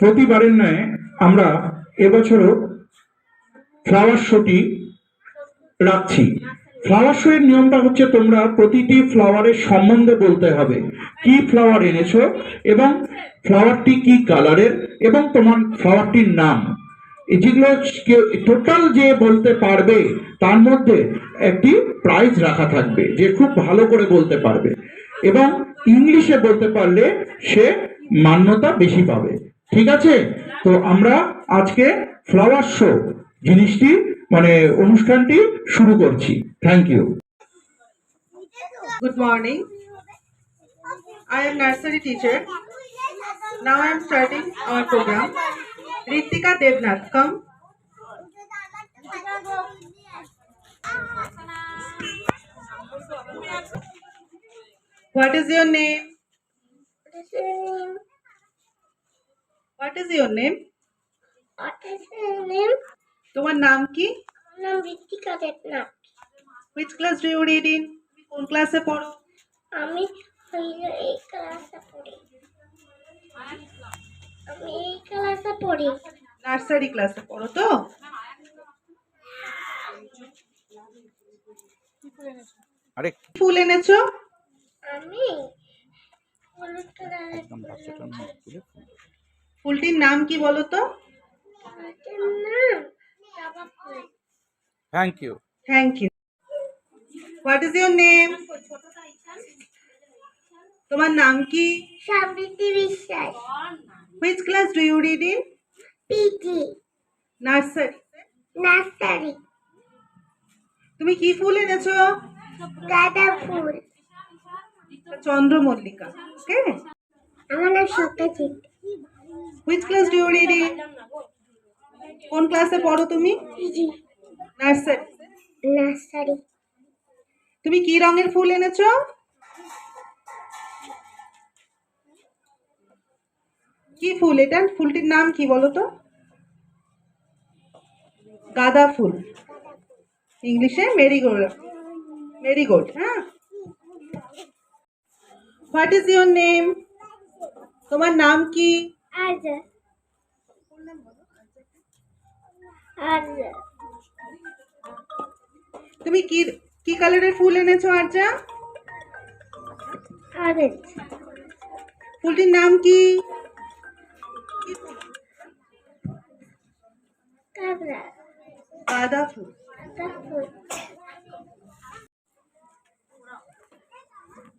প্রতিবারের ন্যায় আমরা এবছরও ফ্লাওয়ার শোটি রাখছি। ফ্লাওয়ার শো এর নিয়মটা হচ্ছে তোমরা প্রতিটি ফ্লাওয়ারের সম্বন্ধে বলতে হবে, কি ফ্লাওয়ার এনেছো এবং ফ্লাওয়ারটি কি কালারের এবং তোমার ফ্লাওয়ারটির নাম, যেগুলো টোটাল যে বলতে পারবে তার মধ্যে একটি প্রাইজ রাখা থাকবে, যে খুব ভালো করে বলতে পারবে এবং ইংলিশে বলতে পারলে সে মান্যতা বেশি পাবে। ঠিক আছে? তো আমরা আজকে ফ্লাওয়ার শো জিনিসটি মানে অনুষ্ঠানটি শুরু করছি। Thank you. Good morning. I am nursery teacher. Now I am starting our program. Ritika Devnath, come. What is your name? What is your name? তোমার নাম কি? Ritika Debnath. Which class do you read in? কোন ক্লাসে পড়ো? আমি এই ক্লাসে পড়ি। নার্সারি ক্লাসে পড়ো তো? আরে ফুল এনেছো? আমি ফুলটির নাম কি বলো তো? Thank you. Thank you. What is your name? তোমার নাম কি? সমৃদ্ধি বিশ্বাস। Which class do you read in? PG nursery. তুমি কি ফুল এনেছো? গাঁদা ফুল। চন্দ্রমল্লিকা। ওকে। আমার নাম Satyajit. Which class do you read in? কোন ক্লাসে পড়ো তুমি? PG nursery. তুমি কি রঙের ফুল এনেছো? কি ফুল এটা? ফুলটির নাম কি বলো তো? গাঁদা ফুল, ইংলিশে মেরিগোল্ড। হ্যাঁ। What is your name? তোমার নাম কি? আরজা। তুমি কি কালারের ফুল এনেছো আরজা? অরেঞ্জ। ফুলটির নাম কি? গাঁদা ফুল।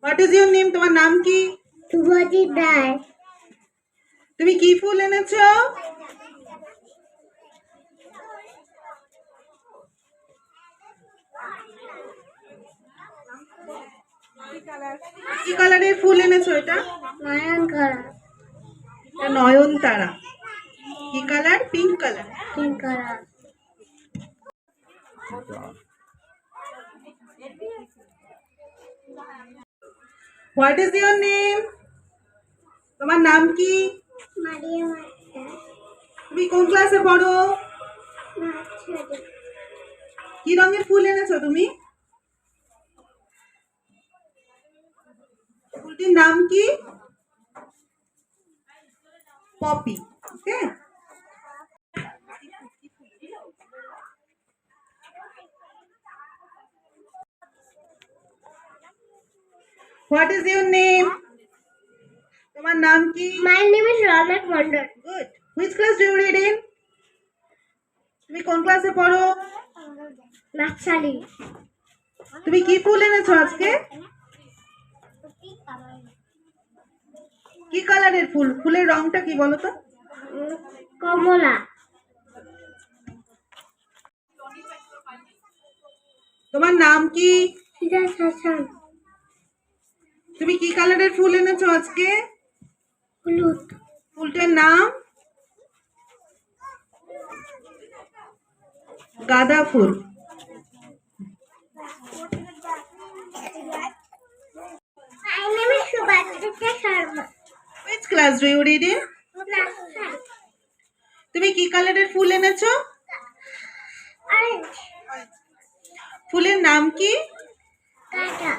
What is your name? তোমার নাম কি? শুভজিৎ রায়। তুমি কি ফুল এনেছো? কি কালারের ফুল এনেছো এটা? নয়নতারা। নয়নতারা। কি colour? Pink colour. Pink colour. What is your name? তোমার নাম কি? মারিয়া মাস্টার। তুমি কোন ক্লাসে পড়ো? নার্সারি। কি রঙের ফুল এনেছো তুমি? ফুলটির নাম কি? Poppy. Okay. What is your name? তোমার নাম কি? My name is Rounak Mondal. Good. Which class do you read in? তুমি কোন ক্লাসে পড়ো? নার্সারি। তুমি কি ফুল এনেছো আজকে? কি কালারের ফুল? ফুলের রংটা কি বলো তো? কমলা। তোমার নাম কি? সিরাজ হাসান। তুমি কি কালারের ফুল এনেছো আজকে? হলুদ। ফুলটার নাম? গাঁদা ফুল। My name is Subhadrita Sharma. Which class do you read in? Nursery. তুমি কি কালারের ফুল এনেছো? অরেঞ্জ। ফুলের নাম কি? গাঁদা।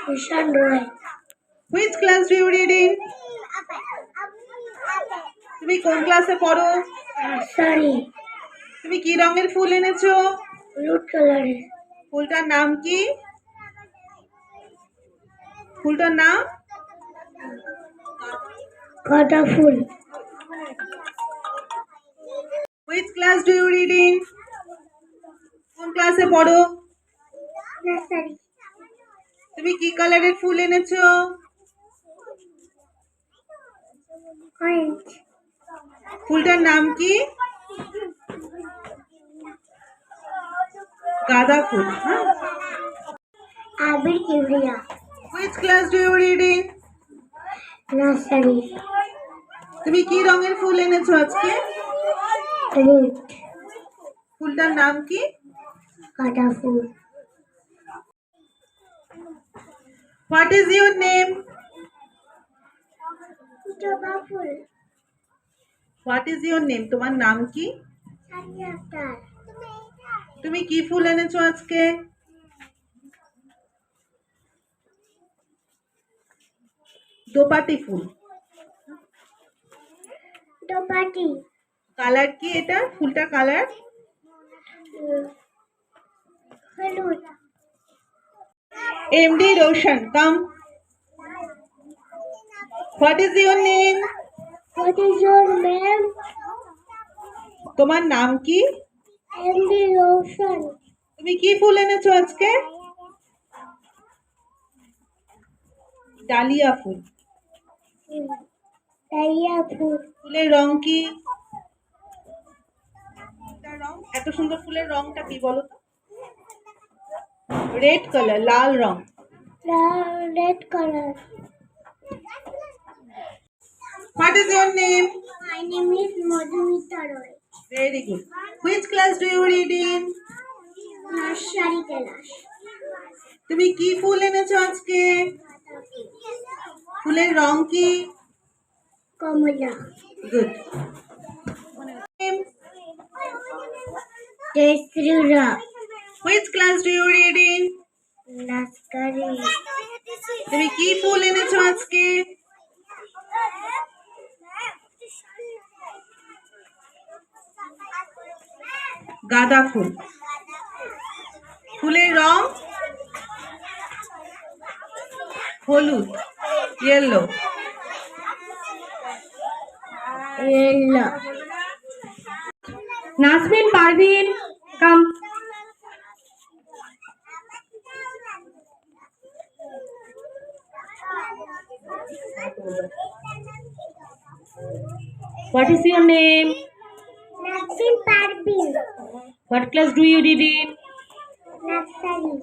Susan Roy. Which class do you read in? তুমি কোন ক্লাসে পড়ো? সরি, তুমি কি রঙের ফুল এনেছো? হলুদ কালারের। ফুলটার নাম কি? ফুলটার নাম? গাঁদা ফুল। Which class do you read in? কোন ক্লাসে পড়ো? নার্সারি। তুমি কি কালারের ফুল এনেছো? অরেঞ্জ। ফুলটার নাম কি? গাঁদা ফুল। হ্যাঁ। Abir Kibria. Which class do you read in? Nursery. তুমি কি রঙের ফুল এনেছো আজকে? রেড। ফুলটার নাম কি? গাঁদা ফুল। What is your name? জবা ফুল। What is your name? তোমার নাম কি? সানিয়া আক্তার। তুমি কি ফুল এনেছো আজকে? দোপাটি ফুল। দোপাটি। কালার কি এটা? ফুলটা কালার? হলুদ। MD Roshan, come. What is your name? What is your name? তোমার নাম কি? MD Roshan. তুমি কি ফুল এনেছো আজকে? ডালিয়া ফুল। ডালিয়া ফুল। ফুলের রং কি? ফুলটার রং, এত সুন্দর ফুলের রংটা কি বলো তো? Red colour, Lal wrong. Red colour. What is your name? My name is Madhumita Roy. Very good. Which class do you read in? Nursery class. তুমি কি ফুল এনেছো আজকে? ফুলের রং কি? কমলা। Good. জয়শ্রীরা। Which class do you read in? Nursery. তুমি কি ফুল এনেছো আজকে? গাঁদা ফুল। ফুলের রং হলুদ, yellow. Yellow. Nasmin Parvin come What is your name? Nasrin Parvin. What class do you read in? Nursery.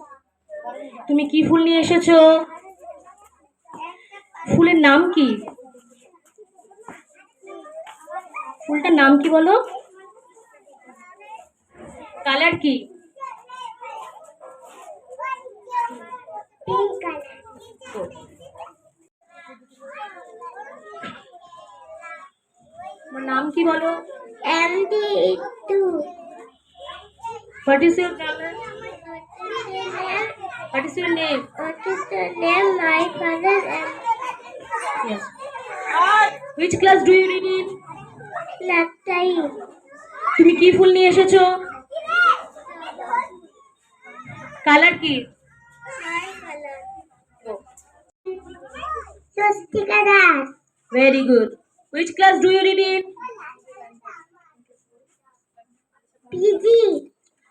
তুমি কি ফুল নিয়ে এসেছো? ফুলের নাম কি? ফুলটার নাম কি বলো? কালার কি? Pink colour. তোমার নাম কি বলো? MD টু। What is your color? What is your name? What is the name? My father and Yes. Which class do you read in? Nursery. তুমি কি ফুল নিয়ে এসেছো? কালার কি? Swastika Das. Very good. Which class do you read in? PG.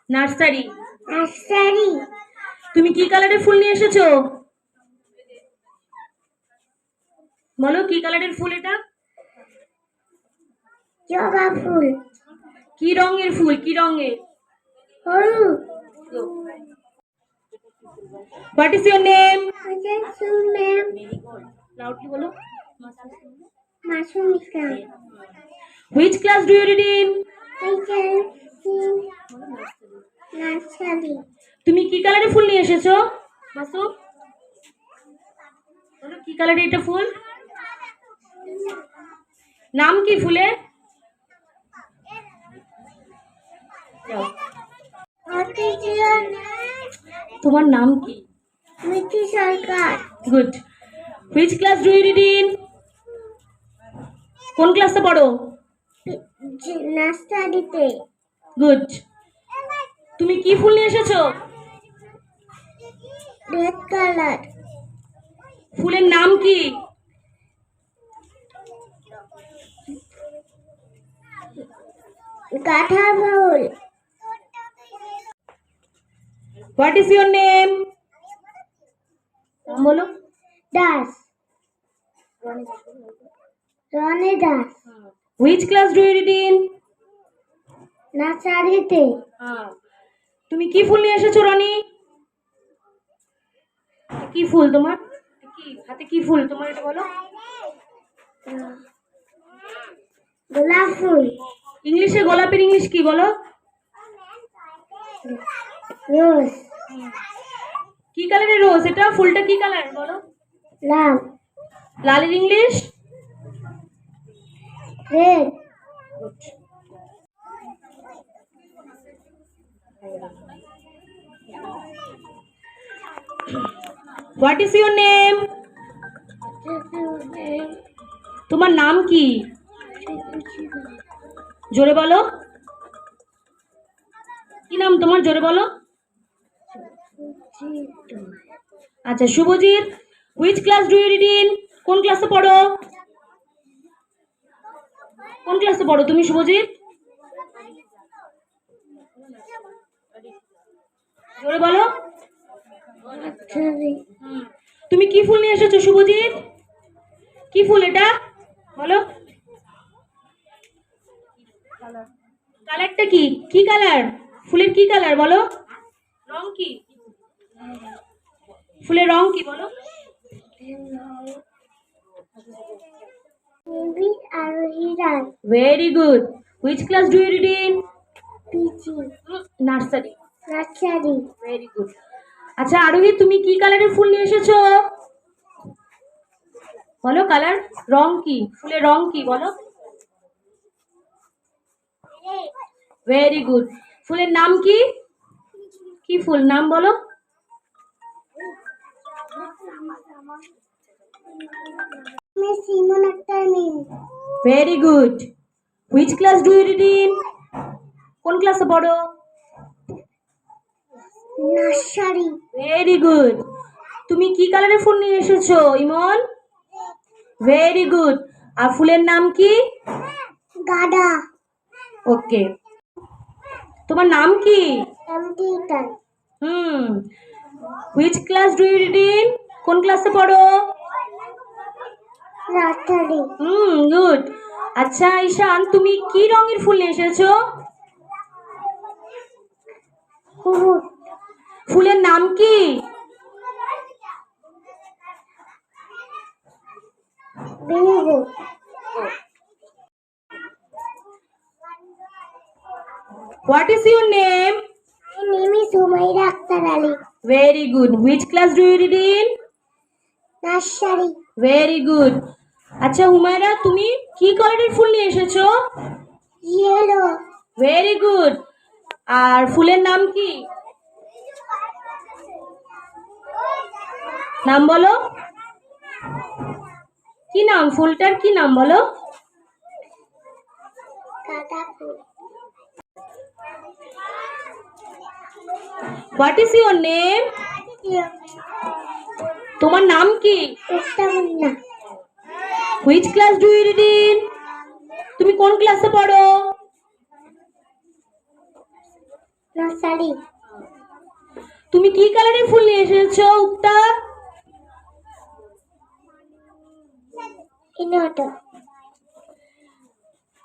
Nursery. Nursery. তুমি কি কালারের ফুল নিয়ে এসেছো? বলো কি কালারের ফুল এটা? জবা ফুল। কি রঙের ফুল? কি রঙের? হলুদ। What is your name? What is your name? Loudly বলো. মাসুমিকা। Which class do you read in? Nursery. তুমি কি কালারের ফুল নিয়ে এসেছো? মাসু বলো কি কালারের এটা ফুল? নাম কি ফুলের? যাও। What is your name? তোমার নাম কি? মিঠি সরকার। Good. Which class do you read in? কোন ক্লাসে পড়ো? নার্সারিতে। গুড। তুমি কি ফুল নিয়ে এসেছো? Red colour. ফুলের নাম কি? গাঁদা ফুল। What is your name? নাম বলো। Das. Rony Das. Which class do you read in? নার্সারিতে। তুমি কি ফুল নিয়ে এসেছো রনি? কি ফুল তোমার? কি হাতে কি ফুল তোমার এটা বলো? গোলাপ ফুল। ইংলিশে গোলাপের ইংলিশ কি বলো? রোজ। কি কালারের রোজ এটা? ফুলটা কি কালার বলো? লাল। লালের English? Red. What is your name? তোমার নাম কি? জোরে বলো। কি নাম তোমার? জোরে বলো। আচ্ছা Subhajit, which class do you read in? কোন ক্লাসে পড়ো? কোন ক্লাসে পড়ো তুমি শুভজিৎ? জোরে বলো। তুমি কি ফুল নিয়ে এসেছো শুভজিৎ? কি ফুল এটা বলো? কালারটা কি? কি কালার? ফুলের কি কালার বলো? রং কি? ফুলের রং কি বলো? বেবি আর হিরান। Very good. Which class do you read in? PG. Nursery. Nursery. Very good. আচ্ছা আরোহী, তুমি কি কালারের ফুল নিয়ে এসেছো বলো? কালার রং কি? ফুলের রং কি বলো? Very good. ফুলের নাম কি? কি ফুল নাম বলো? আমি Simon Akhtar Mim. Very good. Which class do you read in? কোন ক্লাসে পড়ো? নার্সারি। Very good. তুমি কি কালারের ফুল নিয়ে এসেছো ইমন? Very good. আর ফুলের নাম কি? গাঁদা। ওকে। তোমার নাম কি? এমটি ইটান। Which class do you read in? কোন ক্লাসে পড়ো? নার্সারি। গুড। আচ্ছা ঈশান, তুমি কি রঙের ফুল নিয়ে এসেছো? হলুদ। ফুলের নাম কি? Bingo. What is your name? My name is Humaira Akhtar Ali. Very good. Which class do you read in? Nursery. Very good. আচ্ছা হুমায়রা, তুমি কি কালারের ফুল নিয়ে এসেছো? Yellow. Very good. আর ফুলের নাম কি? নাম বলো। কি নাম ফুলটার? কি নাম বলো? গাঁদা ফুল। What is your name? তোমার নাম কি? Uttamana. Which class do you read in? তুমি কোন ক্লাসে পড়ো? Nursery. তুমি কি কালারের ফুল নিয়ে এসেছো উক্তা? Inoto.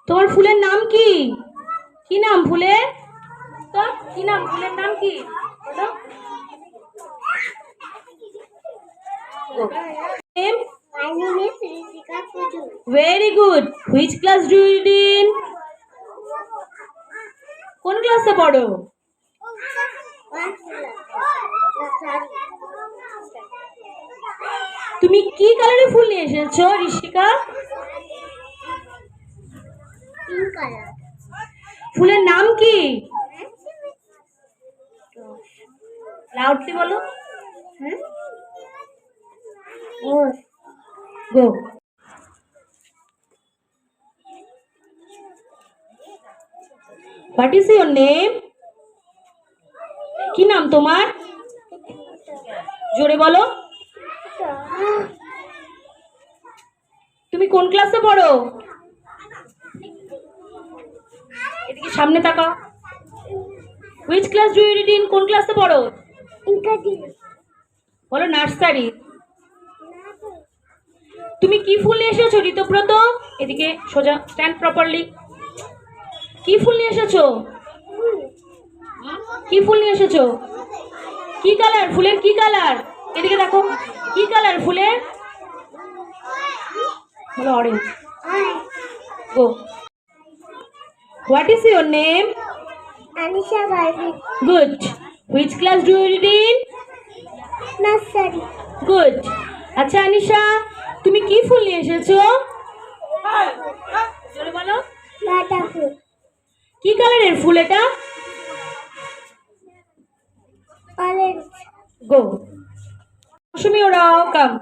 তোমার ফুলের নাম কি? কি নাম ফুলের? তো কি নাম ফুলের নাম কি বলো? My name is Rishika Puju. Very good. Which class do you read in? কোন ক্লাসে পড়ো? Nursery. তুমি কি কালারের ফুল নিয়ে এসেছো ঋষিকা? Pink color. ফুলের নাম কি? লাউডলি বলো। Rose. Go. What is your name? কি নাম তোমার? জোরে বলো। তুমি কোন ক্লাসে পড়ো? এদিকে সামনে তাকাও। Which class do you read in? কোন ক্লাসে পড়ো? বলো নার্সারি। তুমি কি ফুল নিয়ে এসেছো ঋতব্রত? এদিকে সোজা, স্ট্যান্ড প্রপারলি। কি ফুল নিয়ে এসেছো? কি ফুল নিয়ে এসেছো? কি কালার ফুলের? কি কালার? এদিকে দেখো, কি কালার ফুলের? বলো orange. Go. What is your name? Anisha Barbie. Good. Which class do you read in? Nursery. Good. আচ্ছা আনিশা, তুমি কি ফুল নিয়ে এসেছো? জোরে বলো। Butterfly. কি কালারের ফুল এটা? Orange. গো। Mousumi, Orao come.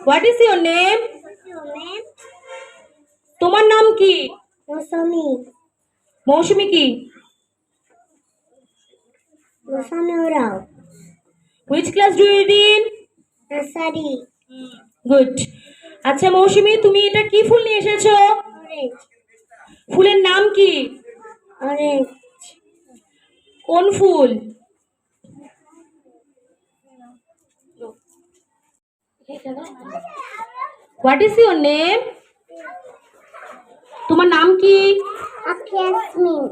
What is your name? তোমার নাম কি? Mosami. মৌসুমি কি? Mosami Urao. Which class do you read in? Nursery. Good. আচ্ছা মৌসুমি, তুমি এটা কি ফুল নিয়ে এসেছো? Orange. ফুলের নাম কি? Orange. কোন ফুল? What is your name? তোমার নাম কি? Jasmine.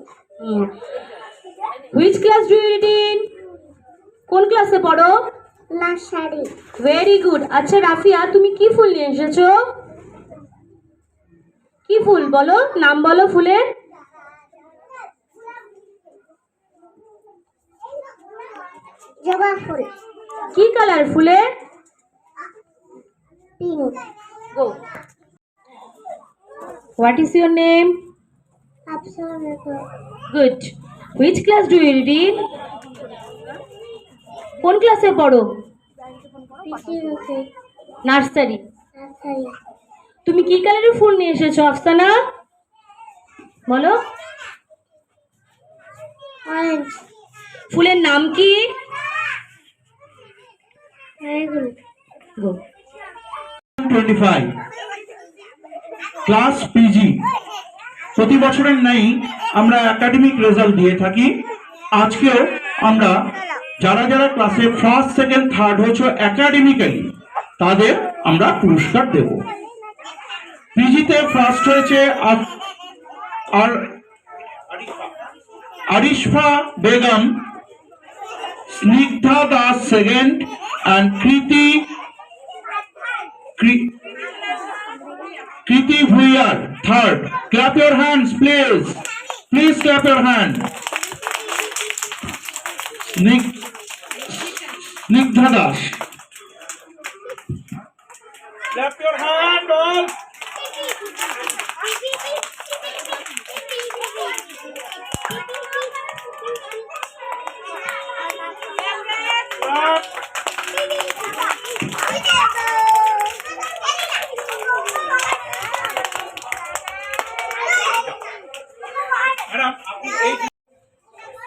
Which class do you read in? কোন ক্লাসে পড়ো? Nursery. Very good. আচ্ছা রাফিয়া, তুমি কি ফুল নিয়ে এসেছো? কি ফুল বলো, নাম বলো ফুলের। Java full. কি কালার ফুলের? Pink. Go. What is your name? Absolutely. Good. Which class do you read in? কোন ক্লাসে পড়ো? Physiology. নার্সারি। Nursery. তুমি কি কালারের ফুল নিয়ে এসেছো আফসানা? বলো। Orange. ফুলের নাম কি? Marigold. গো। 25 ক্লাস পিজি। প্রতি বছরের নেই আমরা একাডেমিক রেজাল্ট দিয়ে থাকি। আজকেও আমরা যারা যারা ক্লাসে ফার্স্ট সেকেন্ড থার্ড হয়েছে একাডেমিক্যালি, তাদের আমরা পুরস্কার দেব। পিজিতে ফার্স্ট হয়েছে আর Arishfa Begum, Snigdha Das second, and Kriti Bhuyar third. Clap your hands, please. Please clap your hand. Snigdha Das. Clap your hand, all. Clap.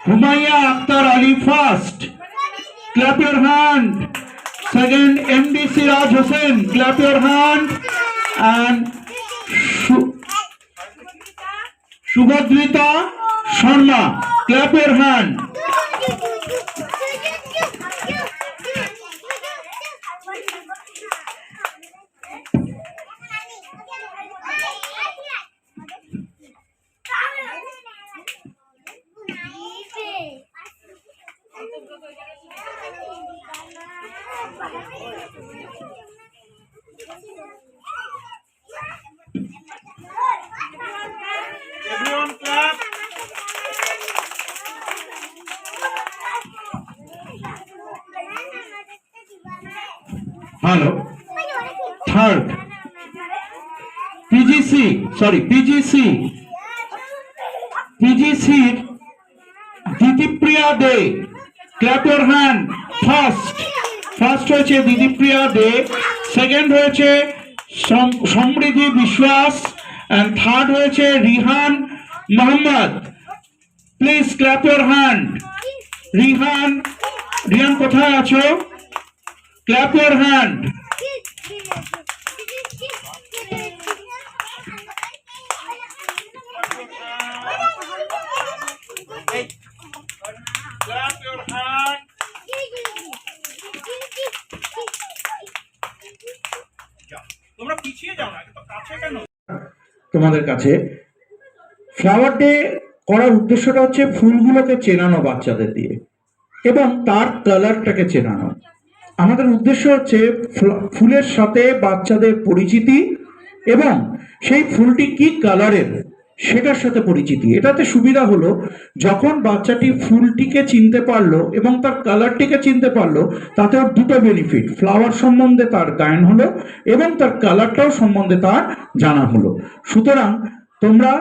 Humaya Akhtar Ali first. Clap your hand. Second, MD Siraj Hussain. Clap your hand. And Shubhadrita Sharma. Clap your hand. Everyone clap. Hello. Third. PGC. Didipriya Day. Clap your hand. First হয়েছে দিদিপ্রিয়া দে, second হয়েছে সমৃদ্ধি বিশ্বাস, and third হয়েছে Rihan Mohammad. Please clap your hand. Rihan, Rihan কোথায় আছো? Clap your hand. Clap your hand. তোমরা পিছিয়ে যাও না, কিন্তু কাছে কেন? তোমাদের কাছে ফ্লাওয়ার ডে করার উদ্দেশ্যটা হচ্ছে ফুলগুলোকে চেনানো বাচ্চাদের দিয়ে এবং তার কালারটাকে চেনানো। আমাদের উদ্দেশ্য হচ্ছে ফুলের সাথে বাচ্চাদের পরিচিতি এবং সেই ফুলটি কি কালারের সেটার সাথে পরিচিতি। এটাতে সুবিধা হলো যখন বাচ্চাটি ফুলটিকে চিনতে পারলো এবং তার কালারটিকে চিনতে পারলো, তাতে ওর দুটো বেনিফিট, ফ্লাওয়ার সম্বন্ধে তার জ্ঞান হলো এবং তার কালারটাও সম্বন্ধে তার জানা হলো। সুতরাং তোমরা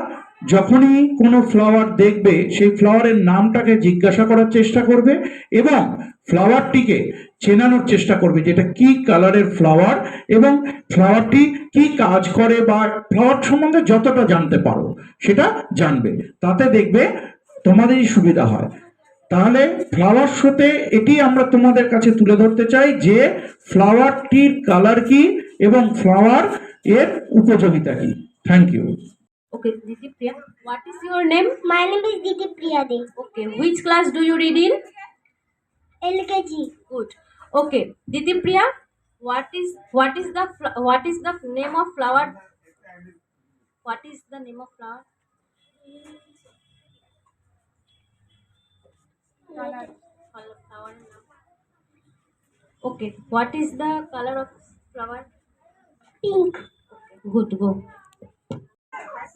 যখনই কোনো ফ্লাওয়ার দেখবে সেই ফ্লাওয়ারের নামটাকে জিজ্ঞাসা করার চেষ্টা করবে এবং ফ্লাওয়ারটিকে চেনানোর চেষ্টা করবে যে এটা কি কালারের ফ্লাওয়ার এবং ফ্লাওয়ারটি কি কাজ করে, বা ফ্লাওয়ার সম্বন্ধে যতটা জানতে পারো সেটা জানবে। তাতে দেখবে তোমাদেরই সুবিধা হয়। তাহলে ফ্লাওয়ার শোতে এটি আমরা তোমাদের কাছে তুলে ধরতে চাই যে ফ্লাওয়ারটির কালার কি এবং ফ্লাওয়ার এর উপযোগিতা কি। Thank you. Okay, Diti Priya, what is your name? My name is Diti Priya De. Okay, which class do you read in? LKG. Good. Okay, Diti Priya, what is the name of flower? What is the name of flower? Flower name. Okay, what is the color of flower? Pink. Okay, good, go.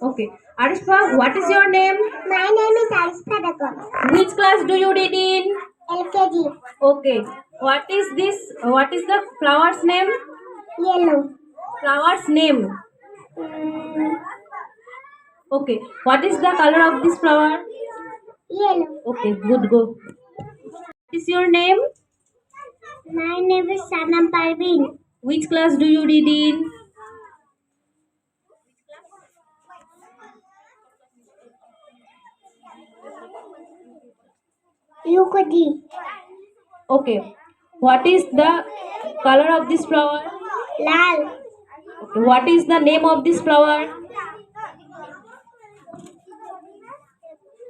Okay, Arishpa, what is your name? My name is Aishpa Dakar. Which class do you read in? LKG. Okay, what is this? What is the flower's name? Yellow. Flower's name. Mm, Okay, what is the color of this flower? yellow. Okay, good, go. What is your name? My name is Sanam Parveen. Which class do you read in? UKG. Okay, what is the color of this flower? Lal. Okay, what is the name of this flower?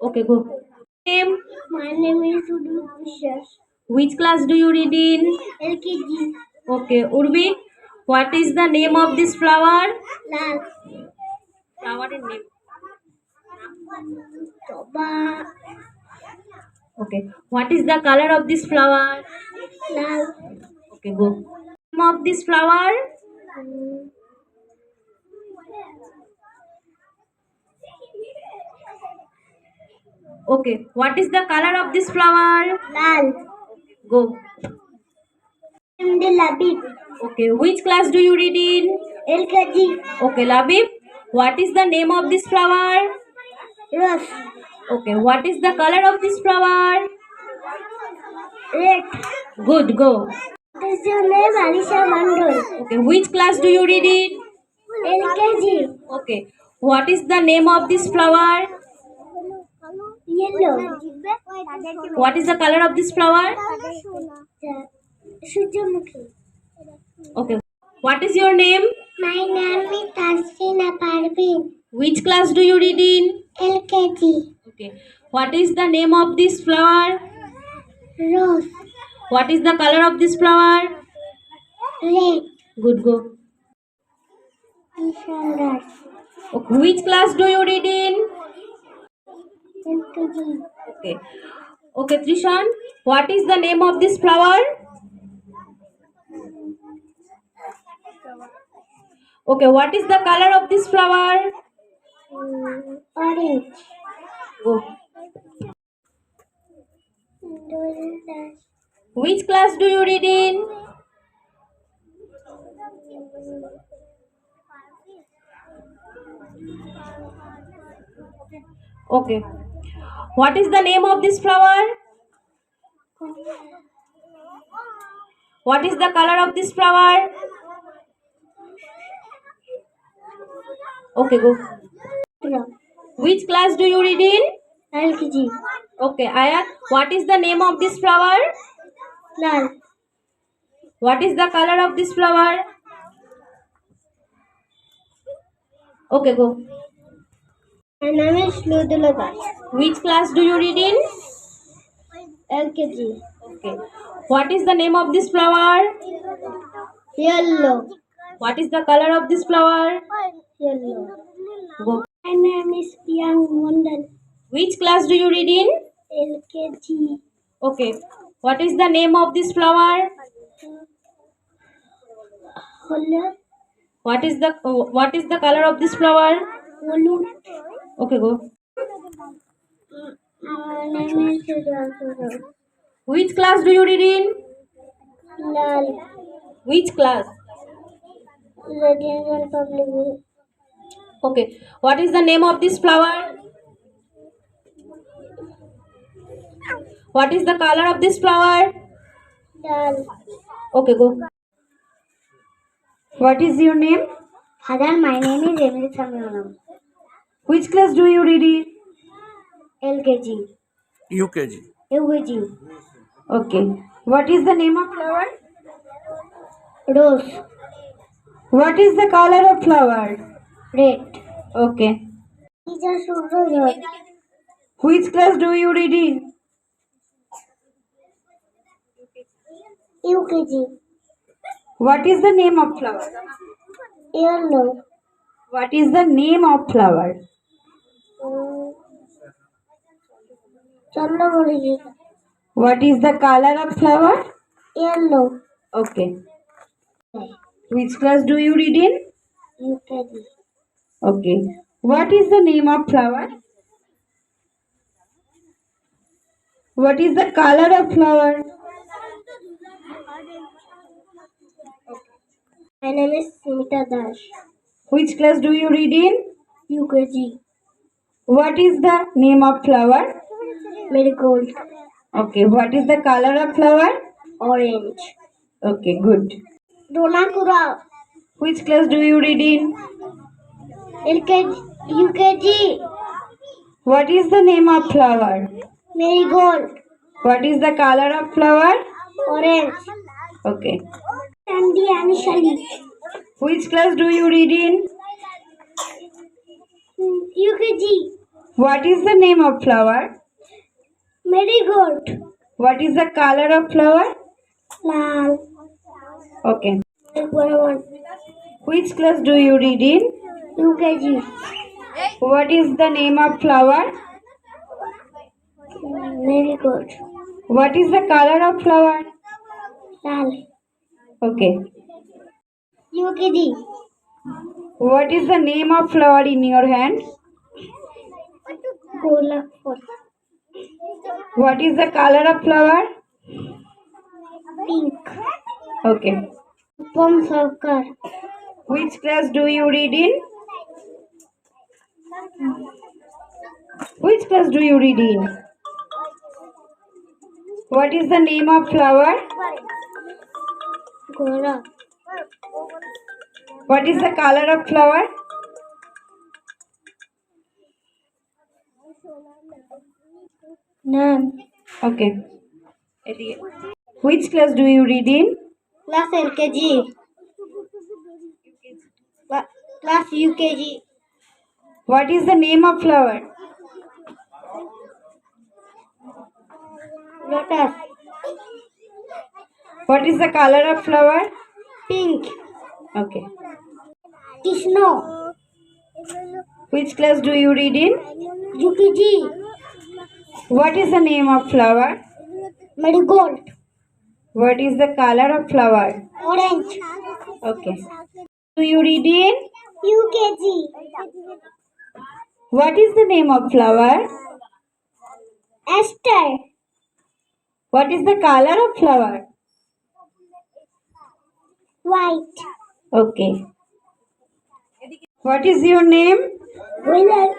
Okay, go. Name. My name is Udu Vishas. Which class do you read in? LKG. Okay, Urvi, what is the name of this flower? Lal. Flower in name. Toba. Okay, what is the color of this flower? Lal. Okay, go. Name of this flower? Mm, Okay, what is the color of this flower? Lal. Go. MD Labib. Okay, which class do you read in? LKG. Okay, Labib, what is the name of this flower? Rose. Okay, what is the color of this flower? Red. Good, go. What is your name? Alisha Mandol. Okay, which class do you read in? LKG. Okay, what is the name of this flower? Yellow. What is the color of this flower? Sujamukhi. Okay, what is your name? My name is Tarsina Parveen. Which class do you read in? LKG. Okay, what is the name of this flower? Rose. What is the color of this flower? Red. Good, go. Ishandar. Okay, which class do you read in? LKG. Okay. Okay, Trishan, what is the name of this flower? Okay, what is the color of this flower? Orange. Go. Duldas. Which class do you read in? Okay. What is the name of this flower? What is the color of this flower? Okay, go. Which class do you read in? LKG. Okay, Aya, what is the name of this flower? Lal. What is the color of this flower? Okay, go. My name is Ludula Das. Which class do you read in? LKG. Okay. What is the name of this flower? Yellow. What is the color of this flower? Yellow. Go. My name is Priyank Mondal. Which class do you read in? LKG. Okay. What is the name of this flower? Holla. What is the color of this flower? Holu. Okay, go. My name is Siddhartha. Which class do you read in? Lal. Which class? Residential public. Okay. What is the name of this flower? What is the color of this flower? Lal. Okay, go. What is your name? Father, my name is Emil Samyanam. Which class do you read in? LKG. UKG. UKG. Okay. What is the name of flower? Rose. What is the color of flower? Red. Okay. Teacher Surya. Which class do you read in? UKG. What is the name of flower? Yellow. What is the name of flower? Chandramukhi. What is the color of flower? Yellow. Okay. Which class do you read in? UKG. Okay. What is the name of flower? What is the color of flower? My name is Smita Das. Which class do you read in? UKG. What is the name of flower? Marigold. Okay. What is the color of flower? Orange. Okay, good. Donakura. Which class do you read in? LKG. UKG. What is the name of flower? Marigold. What is the color of flower? Orange. Okay. Sandy Anishali. Which class do you read in? UKG. What is the name of flower? Marigold. What is the color of flower? Lal. Okay. One. Which class do you read in? UKG. What is the name of flower? Marigold. What is the color of flower? Lal. Okay. UKG. What is the name of flower in your hand? Golak. What is the color of flower? Pink. Okay. Pom Sarkar. Which class do you read in? Which class do you read in? What is the name of flower? Gora. What is the color of flower? None. Okay. Which class do you read in? Class LKG. Class UKG. What is the name of flower? Lotus. What is the color of flower? Pink. Okay. Krishna. Which class do you read in? UKG. What is the name of flower? Marigold. What is the color of flower? Orange. Okay. Do you read in? UKG. What is the name of flower? Esther. What is the color of flower? White. Okay. What is your name? Winner.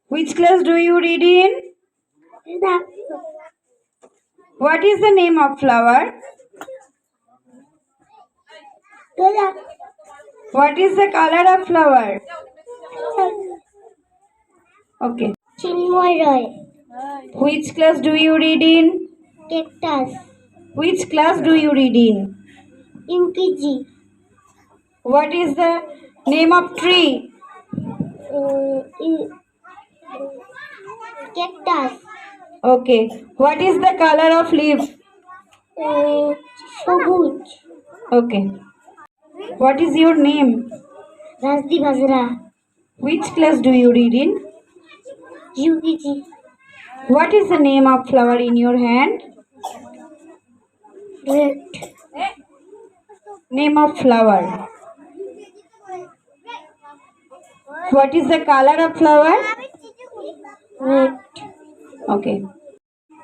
Which class do you read in? What is the name of flower? What is the color of flower? Okay. Chinmoy Roy. Which class do you read in? Cactus. Which class do you read in? UKG. What is the name of tree? Cactus. Okay. What is the color of leaf? সবুজ Okay. What is your name? Rajdeep Hazra Which class do you read in? UKG What is the name of flower in your hand? Red Name of flower. What is the color of flower? Red Okay.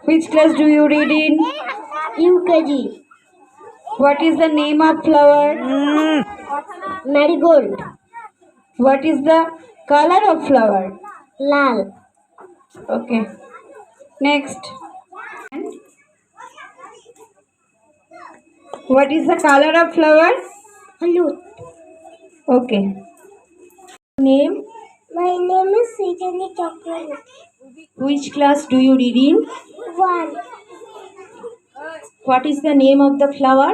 Which class do you read in? UKG What is the name of flower? Marigold What is the color of flower? Lal Okay. Next. What is the color of flower? হলুদ Okay. Name? My name is Srijani Chakraborty. Which class do you read in? 1. What is the name of the flower?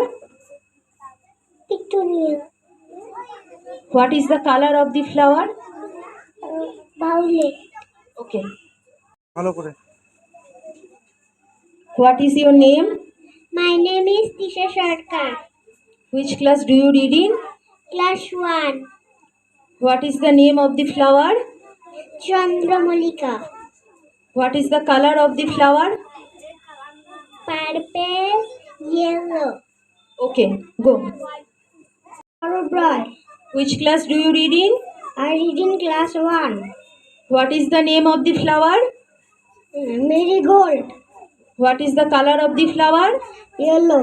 Petunia. What is the color of the flower? Violet. Okay. ভালো করে What is your name? My name is Tisha Sarkar. Which class do you read in? Class 1. What is the name of the flower? Chandramalika. What is the color of the flower? Purple. Yellow. Okay, go. Butterfly. Which class do you read in? I read in class 1. What is the name of the flower? Marigold. What is the color of the flower? Yellow.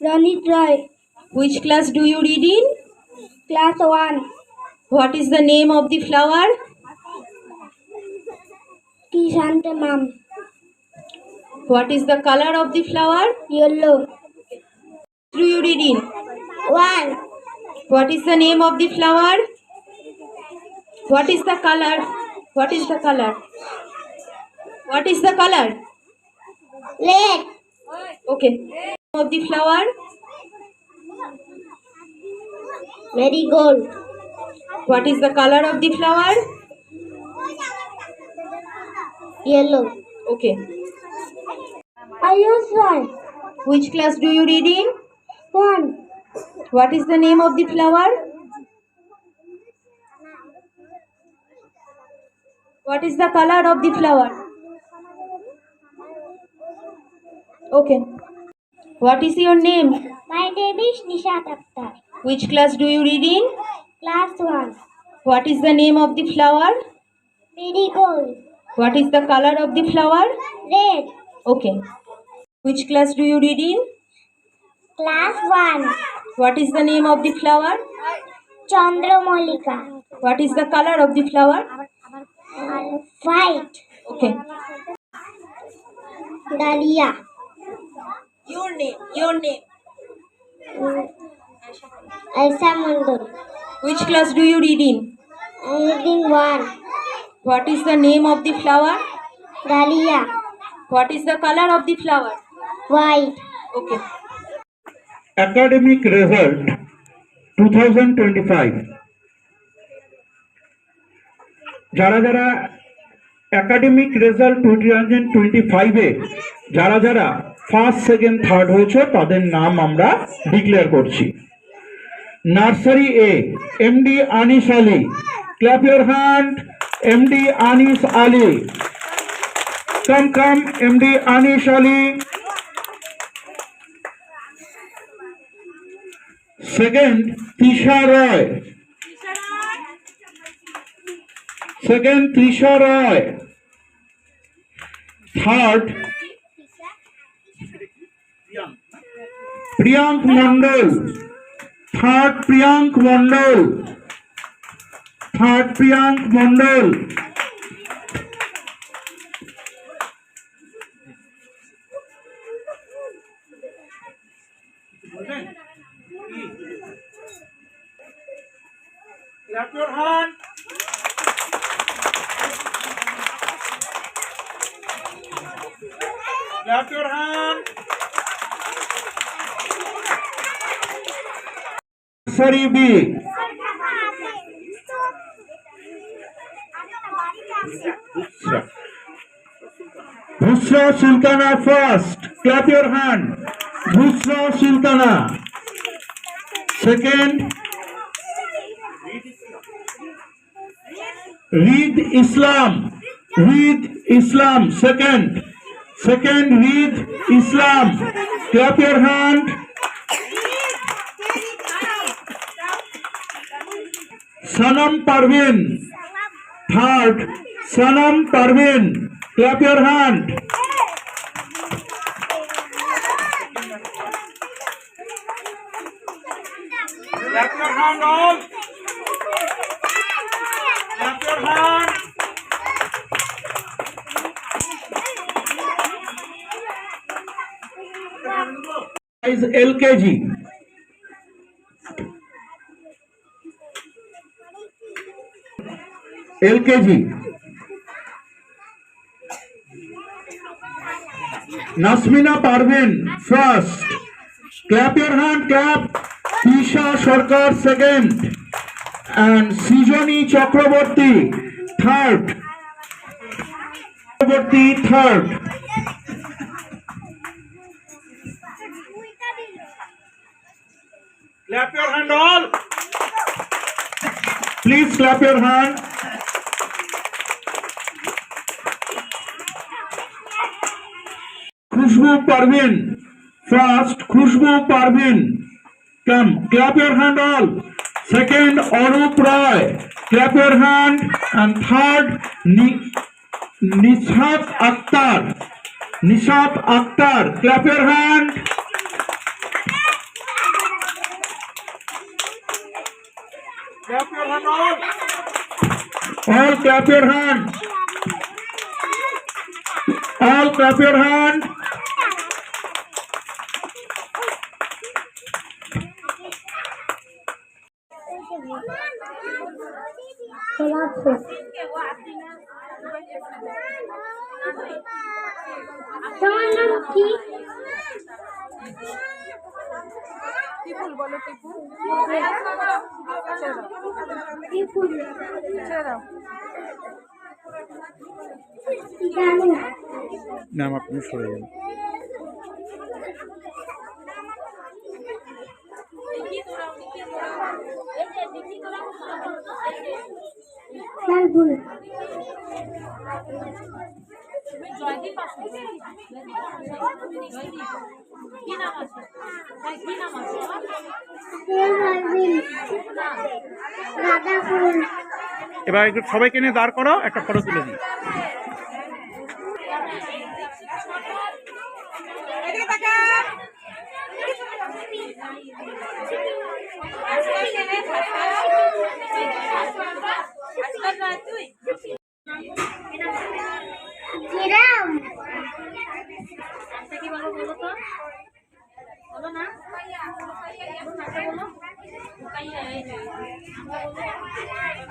Ranit Roy. Which class do you read in? Class 1. What is the name of the flower? Chrysanthemum. What is the color of the flower? Yellow. Do you read in? 1. What is the name of the flower? What is the color? What is the color? What is the color? Red. Okay. Of the flower? Marigold. What is the color of the flower? Yellow. Okay. Ayushman. Which class do you read in? 1. What is the name of the flower? What is the color of the flower? Okay. What is your name? My name is Nishat Akhtar. Which class do you read in? Class 1. What is the name of the flower? Marigold. What is the color of the flower? Red. Okay. Which class do you read in? Class 1. What is the name of the flower? Chandramalika. What is the color of the flower? White. Okay. Dahlia. Your name. Your name. Aisha Mandal. Which class do you read in? Reading 1. What is the name of the flower? Dahlia. What is the color of the flower? White. Okay. Academic result 2025 যারা যারা academic result 2025 এ যারা যারা first second third হয়েছে তাদের নাম আমরা declare করছি। Nursery এ MD Anis Ali, clap your hand. MD Anis Ali, come MD Anis Ali. Second, Tisha Roy. Second, Tisha Roy. Third, Priyank Mandal. Third, Priyank Mandal. Third, Priyank Mandal. Clap your hand. Clap your hand. Nursery B. Busra Sultana first. Clap your hand. Busra Sultana. Second. Reed Islam. Reed Islam. Second. Reed Islam. Clap your hand. Sanam Parveen. Third. Sanam Parveen. Clap your hand. Clap your hand all. Clap your hand. Is LKG. LKG. Nasmina Parveen first. Clap your hand, clap. Tisha Sarkar second. And Srijani Chakraborty third. Third. Clap your hand all. Please clap your hand. Khushbu Parveen first. Khushbu Parveen. Come, clap your hand all. Second, Arup Roy. Clap your hand. And third, Nishat Akhtar. Nishat Akhtar. Clap your hand. Clap your hand all. All clap your hand. All clap your hand. তোমার নাম কি? টিপুল। জানি না। নাম আপনি সরে যান। তারপরে জয়দীপ আছে। কি নাম আছে? কি নাম আছে? গাঁদা ফুল। এবার একটু সবাইকে নিয়ে দাঁড় করো, একটা ফটো তুলে দিই। জিরাফ। কি বলো বলো তো? বলো না। বলো।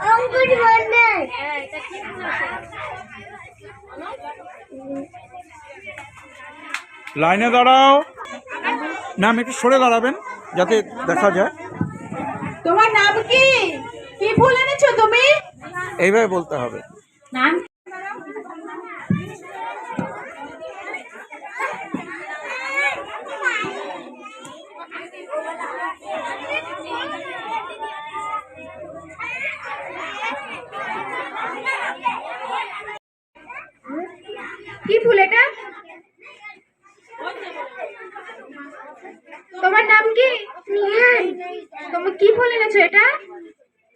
অঙ্কুর মন্ডল। হ্যাঁ, এটা কি বলেছে? লাইনে দাঁড়াও। নাম একটু সরে দাঁড়াবেন যাতে দেখা যায়। তোমার নাম কি? কি ফুল এনেছো তুমি? এইভাবে বলতে হবে। নাম কি ফুল এটা? তোমার নাম কি? নিহান। তুমি কি ফুল এনেছো এটা?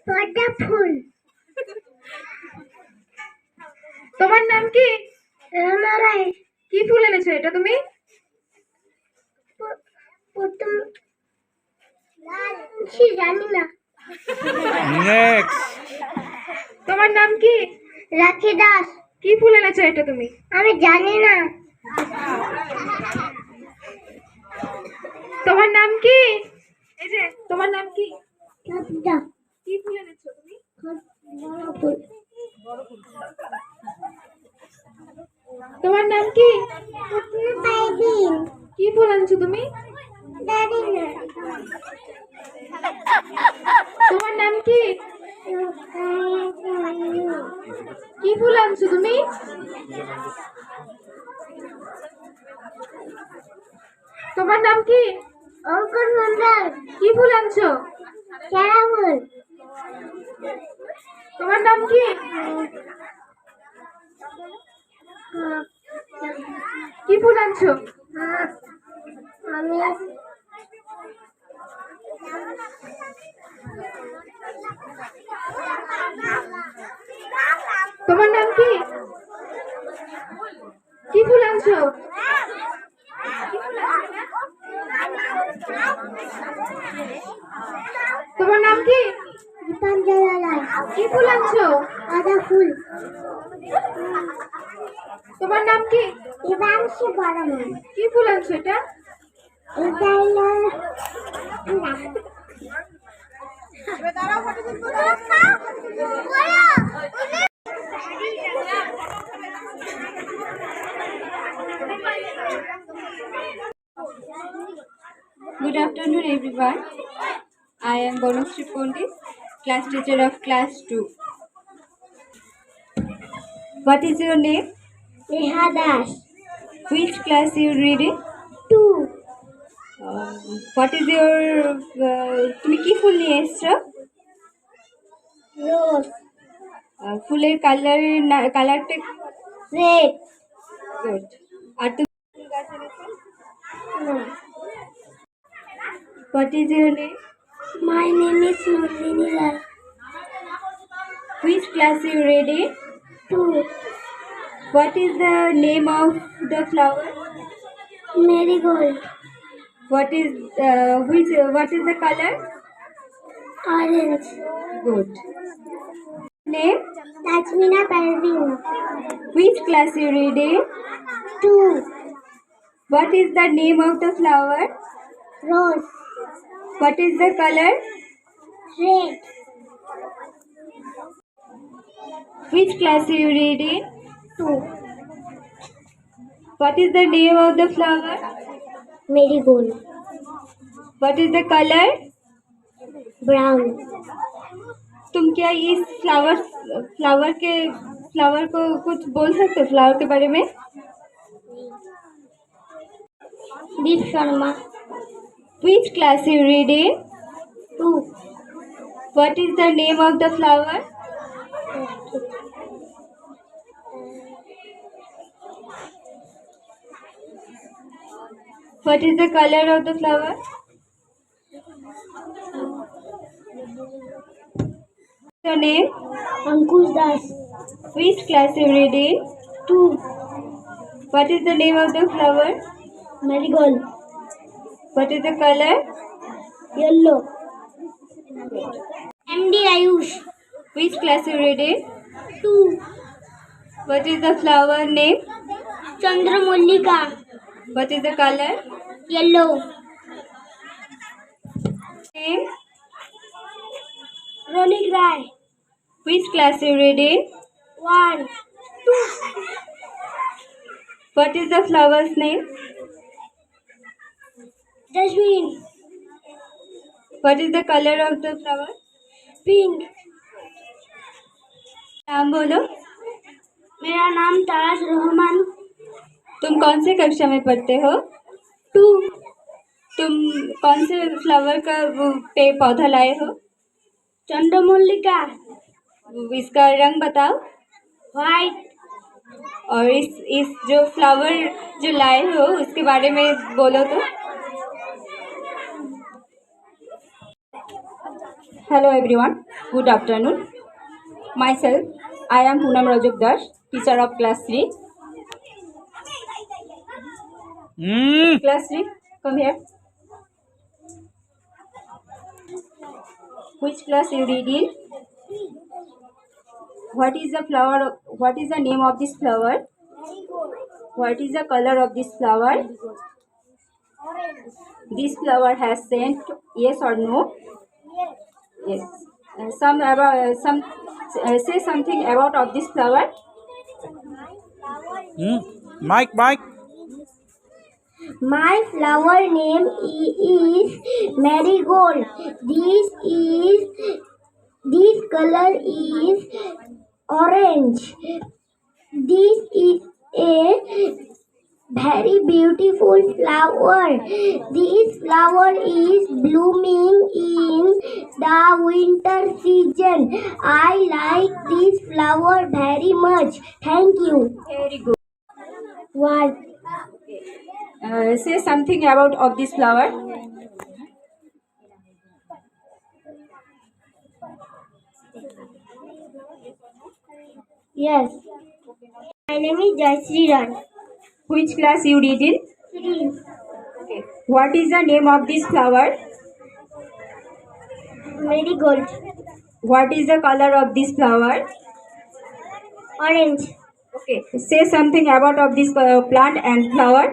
পদ্মা ফুল। তোমার নাম কি? রামারায়। কি ফুল এনেছো এটা তুমি? প্রথম সে জানি না। নেক্সট। তোমার নাম কি? রাখি দাস। কি ফুল এনেছো এটা তুমি? আমি জানি না। তোমার নাম কি? এই যে তোমার নাম কি? লতা কি ফুল এনেছো তুমি? বড় ফুল তোমার নাম কি? পাইবিন কি ফুল আনছো তুমি? দাদি না তোমার নাম কি? কি ফুল আনছো তুমি? তোমার নাম কি? অঙ্কন মন্ডল কি ফুল আনছো? কেরা ফুল তোমার নাম কি? কি ফুল আনছো? আমি তোমার নাম কি? কি ফুল আনছো? তোমার নাম কি? দীপাঞ্জলা রায় কি ফুল আনছো? গাঁদা ফুল তোমার নাম কি? দেবাংশী বর্মন কি ফুল আনছো এটা? এটা হলো Good afternoon, everyone. I am Bonusri Pondit, class teacher of class 2. What is your name? Neha Das Which class you reading? 2 What is your তুমি কি ফুল নিয়ে এসছো? রোজ ফুলের কালারটা রেড গুড। আর তুমি What is your name? My name is Nandini Roy Which class you reading? 2 What is the name of the flower? Marigold What is what is the color? Orange Good. Name? Tazmina Parvin Which class you reading? 2 What is the name of the flower? Rose What is the color? Red Which class you reading? 2 What is the name of the flower? Marigold What is the color? Brown तुम क्या इस flower को कुछ बोल सकते हो flower के बारे में? दीप Sharma Which class you reading? 2 What is the name of the flower? What is the color of the flower? Your name? Ankush Das Which class you reading? 2 What is the name of the flower? Marigold What is the color? Yellow MD Ayush Which class you reading? 2 What is the flower name? चंद्रमल्लिका What is the color? Yellow Name? Ronik Roy Which class you reading? 1 2 What is the flower's name? Jasmine What is the color of the flower? Pink नाम बोलो। मेरा नाम ताराश रहमान तुम कौन से कक्षा में पढ़ते हो? 2 तुम कौन से फ्लावर का पौधा लाए हो? चंद्रमल्लिका इसका रंग बताओ। व्हाइट और इस जो फ्लावर जो लाए हो उसके बारे में बोलो तो। Hello everyone, good afternoon. Myself, I am Poonam Rajok Das, teacher of class 3. Class 3, come here. Which class you read in? What is the flower? What is the name of this flower? What is the color of this flower? This flower has scent Yes or no? Yes. Some about some say something about of this flower. Mike. My flower name is marigold. This color is orange. This is a very beautiful flower. This flower is blooming in the winter season. I like this flower very much. Thank you. Very good. Why? Say something about of this flower. Yes. My name is Jayasri Ran. Which class you read in? Okay. What is the name of this flower? Marigold. What is the color of this flower? Orange. Okay. Say something about of this plant and flower.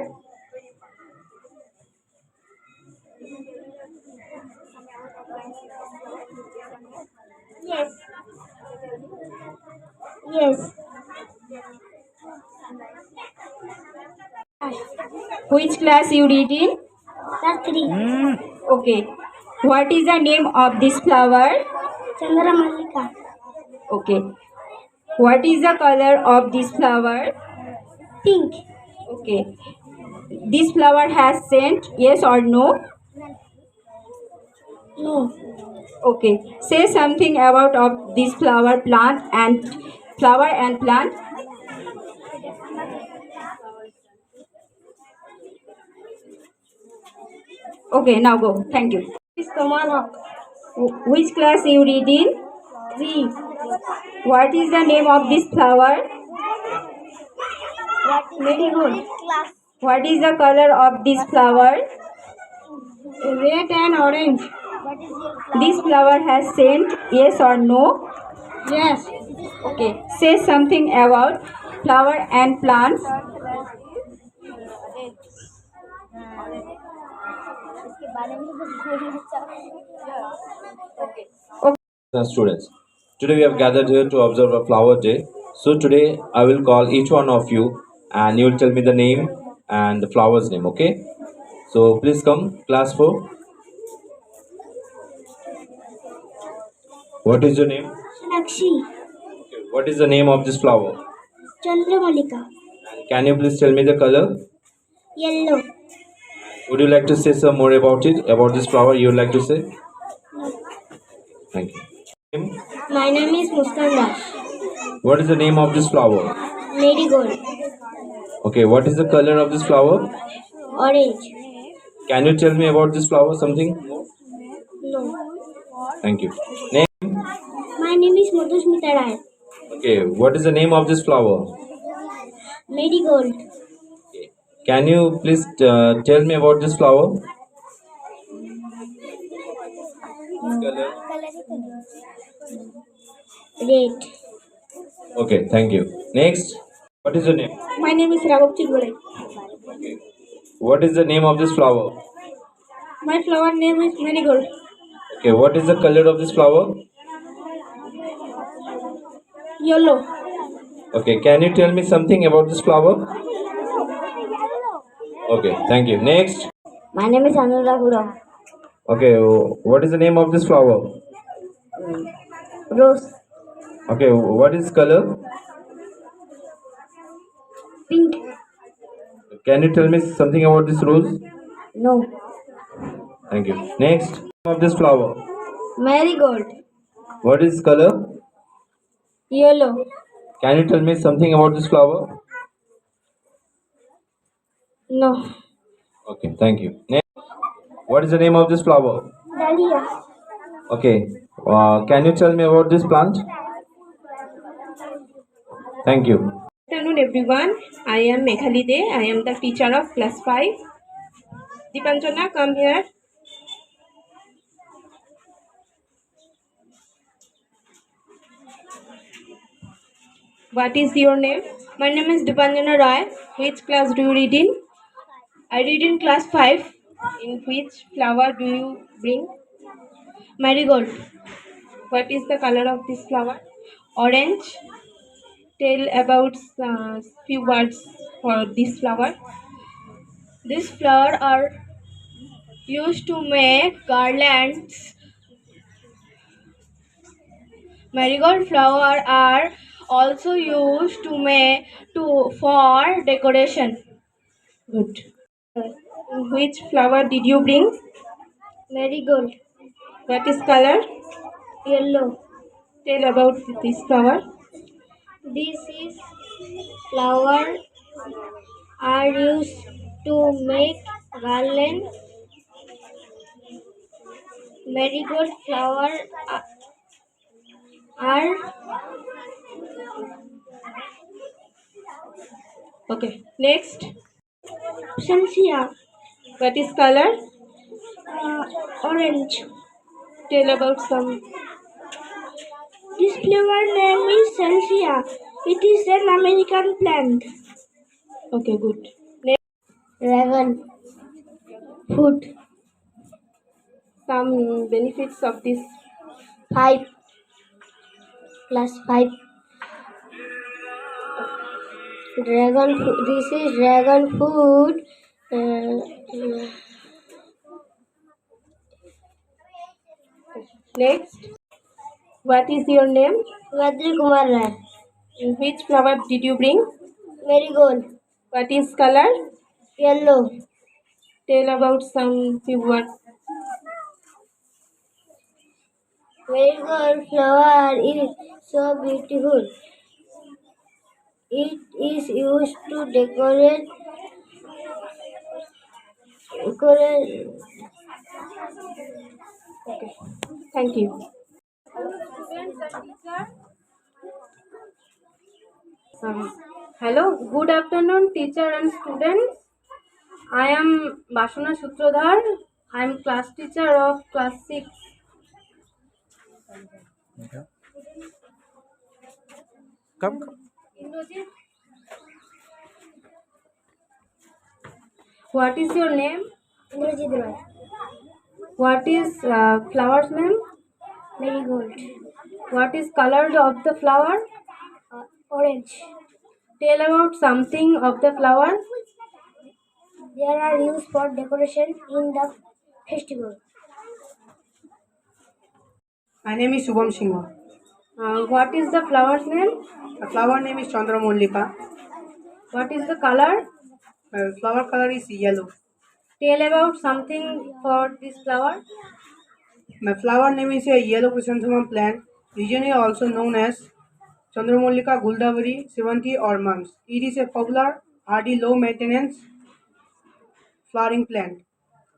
Yes. Yes. Which class you read in? That's three. Okay. What is the name of this flower? Chandra Mallika. Okay. What is the color of this flower? Pink. Okay. This flower has scent, yes or no? No. Okay. Say something about of this flower and plant. Okay, now go. Thank you. It's Kamal Haq. Which class you read in? 3. What is the name of this flower? Marigold. What is the color of this flower? Red and orange. This flower has scent, yes or no? Yes. Okay. Say something about flower and plants. And students. Today we have gathered here to observe a flower day. So today I will call each one of you and you will tell me the name and the flower's name, okay? So please come, class 4. What is your name? Sonakshi. What is the name of this flower? Chandra Mallika. Can you please tell me the color? Yellow. Would you like to say some more about it, about this flower you would like to say? Thank you. Name? My name is Muskan Das. What is the name of this flower? Marigold. Okay, what is the color of this flower? Orange. Can you tell me about this flower something? No. Thank you. Name? My name is Madhusmita Rai. Okay, what is the name of this flower? Marigold. Can you please tell me about this flower? Color? Red. Okay, thank you. Next, what is your name? My name is Raghav Chigulai. What is the name of this flower? My flower name is Marigold. Okay, what is the color of this flower? Yellow. Okay, can you tell me something about this flower? Okay, thank you. Next, My name is Anurag Ura. okay, what is the name of this flower? Rose. Okay, what is color? Pink. Can you tell me something about this rose? No. Thank you. Next, name of this flower. Marigold. What is color? Yellow. Can you tell me something about this flower? No. Okay, thank you. Next, what is the name of this flower? Dahlia. Okay, can you tell me about this plant? Thank you. Good afternoon, everyone. I am Meghali De. I am the teacher of class 5. Dipanjana, come here. What is your name? My name is Dipanjana Rai. Which class do you read in? I read in class 5. In which flower do you bring? Marigold. What is the color of this flower? Orange. Tell about few words for this flower. These flowers are used to make garlands. Marigold flowers are also used to make for decoration. Good. Which flower did you bring? Marigold. What is color? Yellow. Tell about this flower. This is flower are used to make garlands. Marigold flower are Okay. Next. Sensia. What is color? Orange. Tell about some. This flower name is Sensia. It is an American plant. Okay, good. Dragon. Food. Some benefits of this. 5 plus 5. Dragon food. This is dragon food. Next. What is your name? Gadri Kumar Rai. Which flower did you bring? Marigold. What is color? Yellow. Tell about some few words. Marigold flower is so beautiful. It is used to decorate. Okay. Thank you. Hello. Good afternoon, teacher and students. I am Basuna Sutrodhar. I am class teacher of class 6. Come. What is your name? Indrajit Roy. What is flower's name? Marigold. What is color of the flower? Orange. Tell about something of the flower. They are used for decoration in the festival. My name is Shubham Singh. What is the flower's name? The flower name is Chandramallika. What is the color? Flower color is yellow. Tell about something for this flower. My flower name is a yellow chrysanthemum plant, regionally also known as Chandramallika, Guldavari, Sevanti or Mums. It is a popular, hardy, low-maintenance flowering plant.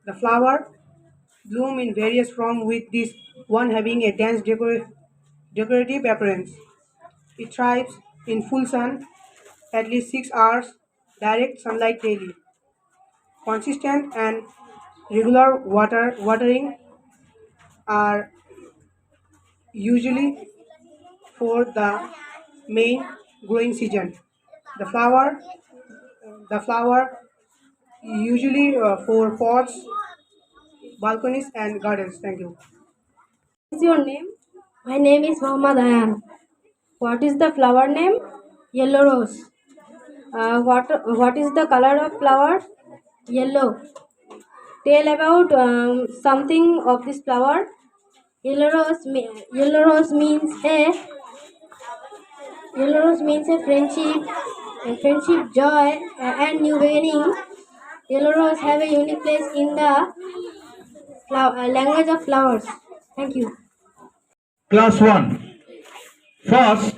The flower bloom in various forms, with this one having a dense decorative appearance. It thrives in full sun, at least 6 hours, direct sunlight daily. Consistent and regular watering are usually for the main growing season. The flower usually for pots, balconies and gardens. Thank you. What is your name? My name is Muhammad Ayan. What is the flower name? Yellow rose. What is the color of flower? Yellow. Tell about something of this flower. Yellow rose means a friendship, joy, and new beginning. Yellow rose have a unique place in the language of flowers. Thank you. Class 1. First,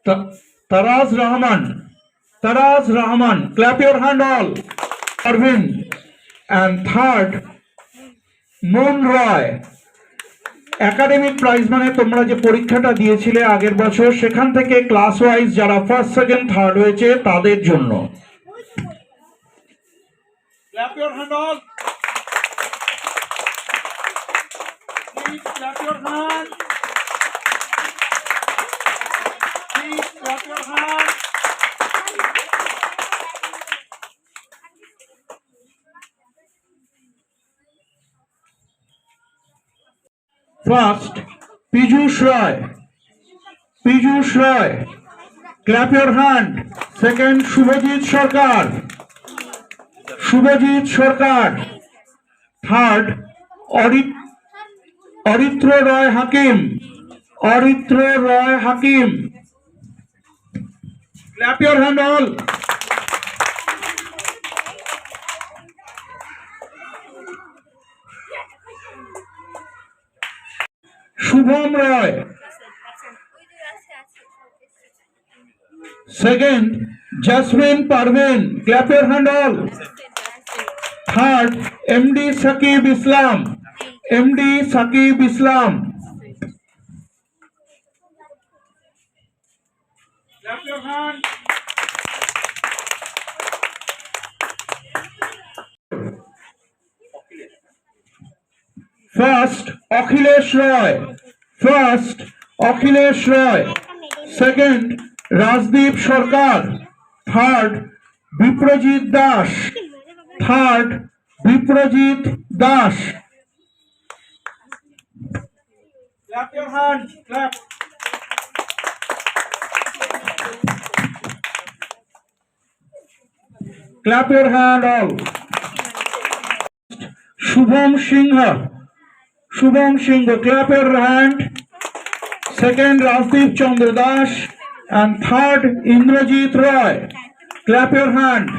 Taraz Rahman. Taraz Rahman. Clap your hand all. Arvind. And third, Moon Roy. Academic prize মানে তোমরা যে পরীক্ষাটা দিয়েছিলে আগের বছর, সেখান থেকে class wise যারা ফার্স্ট সেকেন্ড থার্ড হয়েছে তাদের জন্য। Clap your hand all. Please clap your hand. Please clap your hand. First, Piyush Roy. Piyush Roy. Clap your hand. Second, Shubhajit Sarkar. Shubhajit Sarkar. Third, Aritra Roy Hakim. Aritra Roy Hakim. Clap your hand all. Shubham Roy. Second, Jasmine Parveen. Clap your hand all. Third, MD Saqib Islam. MD Saqib Islam. Clap your hand. First, Akhilesh Roy. First, Akhilesh Roy. Second, Rajdeep Sarkar. Third, Biprajit Das. Third, Biprajit Das. Clap your hands. Clap. Clap your hand all. Shubham Singha. Shubham Singha. Clap your hand. Second, Rajdeep Chandra Das. And third, Indrajit Roy. Clap your hand.